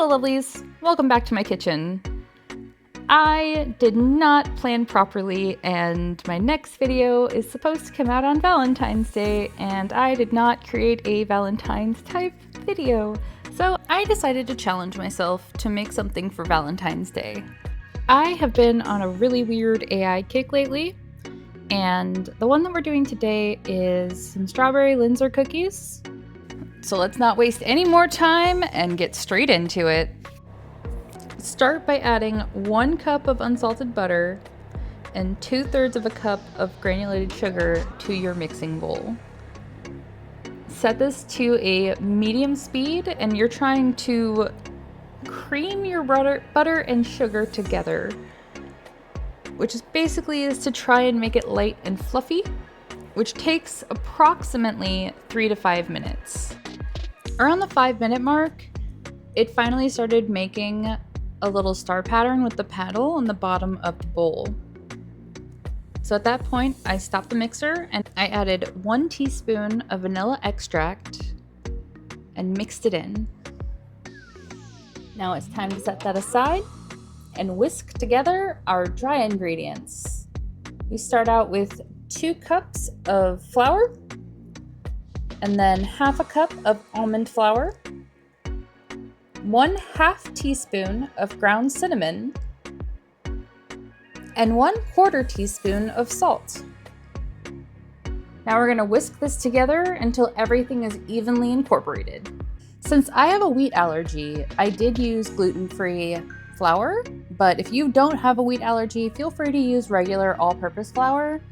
Hello lovelies, welcome back to my kitchen. I did not plan properly and my next video is supposed to come out on Valentine's Day and I did not create a Valentine's type video. So I decided to challenge myself to make something for Valentine's Day. I have been on a really weird AI kick lately, and the one that we're doing today is some strawberry Linzer cookies. So let's not waste any more time and get straight into it. Start by adding 1 cup of unsalted butter and 2/3 of a cup of granulated sugar to your mixing bowl. Set this to a medium speed and you're trying to cream your butter and sugar together, which is basically to try and make it light and fluffy, which takes approximately 3 to 5 minutes. Around the 5-minute mark, it finally started making a little star pattern with the paddle on the bottom of the bowl. So at that point, I stopped the mixer and I added 1 teaspoon of vanilla extract and mixed it in. Now it's time to set that aside and whisk together our dry ingredients. We start out with 2 cups of flour, and then 1/2 cup of almond flour, 1/2 teaspoon of ground cinnamon, and 1/4 teaspoon of salt. Now we're gonna whisk this together until everything is evenly incorporated. Since I have a wheat allergy, I did use gluten-free flour, but if you don't have a wheat allergy, feel free to use regular all-purpose flour.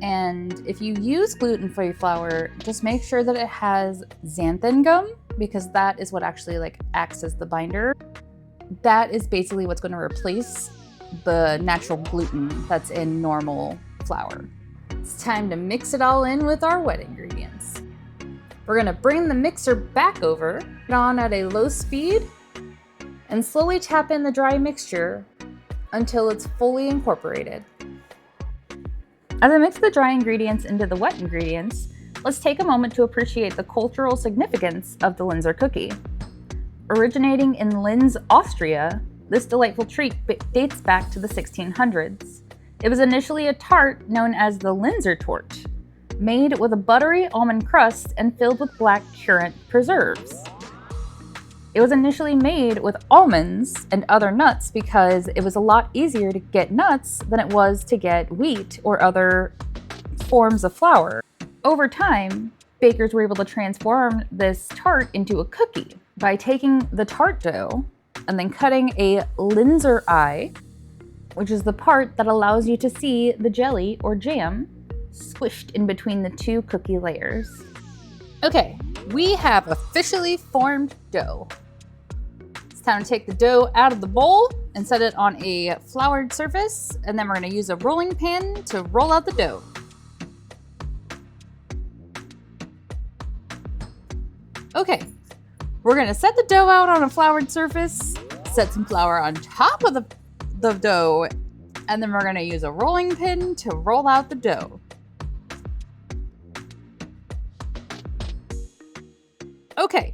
And if you use gluten-free flour, just make sure that it has xanthan gum, because that is what actually acts as the binder. That is basically what's going to replace the natural gluten that's in normal flour. It's time to mix it all in with our wet ingredients. We're going to bring the mixer back over, put on at a low speed, and slowly tap in the dry mixture until it's fully incorporated. As I mix the dry ingredients into the wet ingredients, let's take a moment to appreciate the cultural significance of the Linzer cookie. Originating in Linz, Austria, this delightful treat dates back to the 1600s. It was initially a tart known as the Linzer torte, made with a buttery almond crust and filled with black currant preserves. It was initially made with almonds and other nuts because it was a lot easier to get nuts than it was to get wheat or other forms of flour. Over time, bakers were able to transform this tart into a cookie by taking the tart dough and then cutting a Linzer eye, which is the part that allows you to see the jelly or jam squished in between the 2 cookie layers. Okay, we have officially formed dough. It's time to take the dough out of the bowl and set it on a floured surface, and then we're going to use a rolling pin to roll out the dough. Okay, we're going to set the dough out on a floured surface, set some flour on top of the dough, and then we're going to use a rolling pin to roll out the dough. Okay,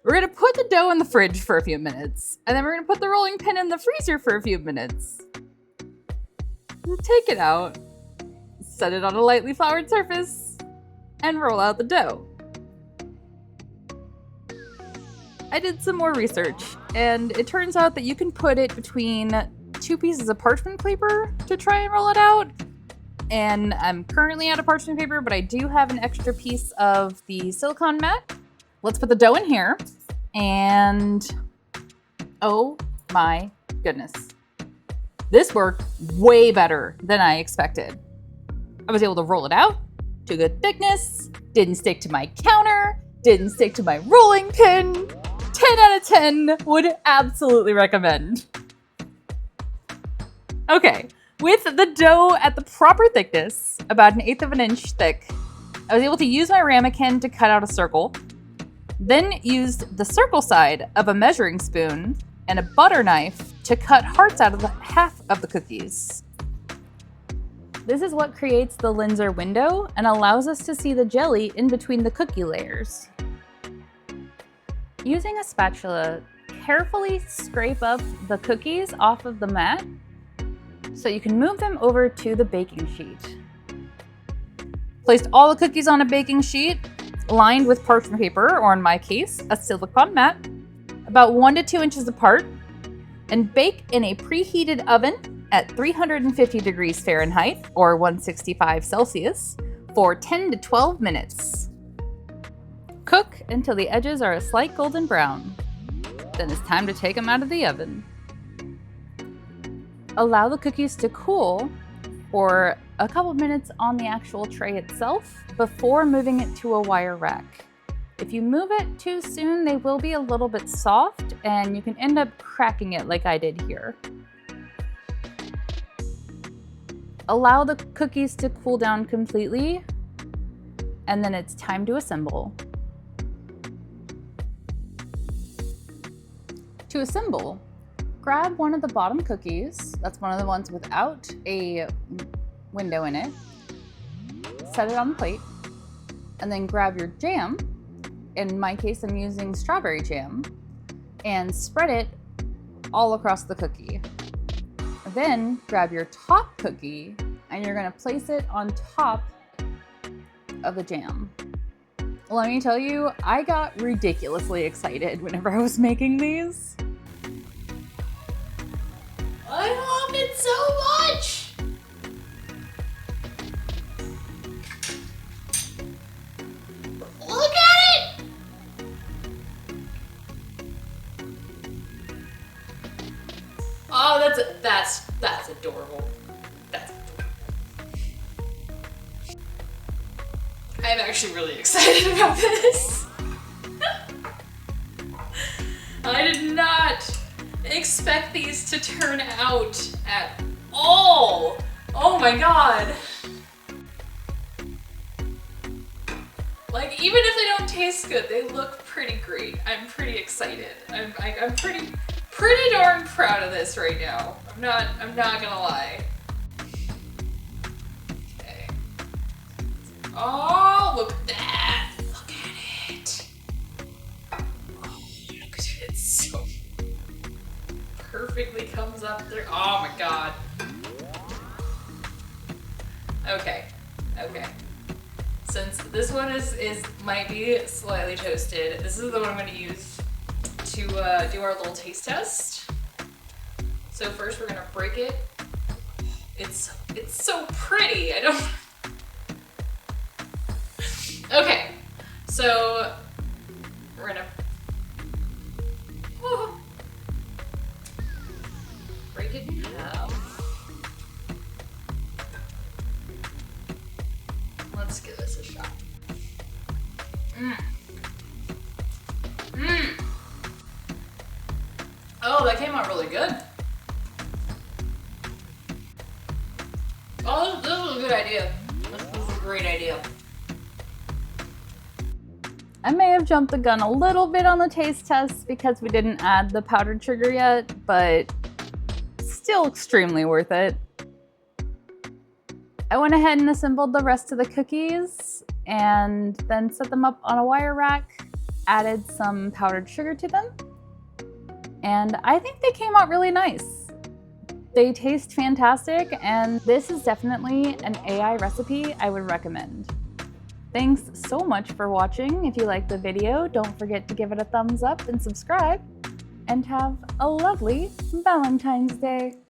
we're gonna put the dough in the fridge for a few minutes, and then we're gonna put the rolling pin in the freezer for a few minutes. We'll take it out, set it on a lightly floured surface, and roll out the dough. I did some more research, and it turns out that you can put it between 2 pieces of parchment paper to try and roll it out. And I'm currently out of parchment paper, but I do have an extra piece of the silicone mat. Let's put the dough in here, and oh my goodness. This worked way better than I expected. I was able to roll it out to a good thickness, didn't stick to my counter, didn't stick to my rolling pin. 10 out of 10 would absolutely recommend. Okay, with the dough at the proper thickness, about 1/8 of an inch thick, I was able to use my ramekin to cut out a circle, then used the circle side of a measuring spoon and a butter knife to cut hearts out of the half of the cookies. This is what creates the Linzer window and allows us to see the jelly in between the cookie layers. Using a spatula carefully scrape up the cookies off of the mat so you can move them over to the baking sheet. Place all the cookies on a baking sheet lined with parchment paper, or in my case, a silicone mat, about 1 to 2 inches apart, and bake in a preheated oven at 350 degrees Fahrenheit or 165 Celsius for 10 to 12 minutes. Cook until the edges are a slight golden brown. Then it's time to take them out of the oven. Allow the cookies to cool for a couple minutes on the actual tray itself before moving it to a wire rack. If you move it too soon, they will be a little bit soft and you can end up cracking it like I did here. Allow the cookies to cool down completely, and then it's time to assemble. To assemble, grab one of the bottom cookies, that's one of the ones without a window in it, set it on the plate, and then grab your jam. In my case, I'm using strawberry jam, and spread it all across the cookie. Then grab your top cookie and you're gonna place it on top of the jam. Let me tell you, I got ridiculously excited whenever I was making these. I love it so much! Look at it! Oh, that's adorable. That's adorable. I'm actually really excited about this. I did not expect these to turn out at all. Oh my god. Like, even if they don't taste good, they look pretty great. I'm pretty excited. I'm pretty darn proud of this right now. I'm not gonna lie. Okay. Oh, look at that. Look at it. Oh, look at it. It's so perfectly comes up there. Oh my god. Okay. Okay. Since this one might be slightly toasted, this is the one I'm going to use to do our little taste test. So first we're going to break it. It's so pretty. I don't. Okay, so we're gonna break it in half. Let's give this a shot. Oh, that came out really good. Oh, this was a good idea. This was a great idea. I may have jumped the gun a little bit on the taste test because we didn't add the powdered sugar yet, but still extremely worth it. I went ahead and assembled the rest of the cookies and then set them up on a wire rack, added some powdered sugar to them, and I think they came out really nice. They taste fantastic, and this is definitely an AI recipe I would recommend. Thanks so much for watching. If you liked the video, don't forget to give it a thumbs up and subscribe, and have a lovely Valentine's Day.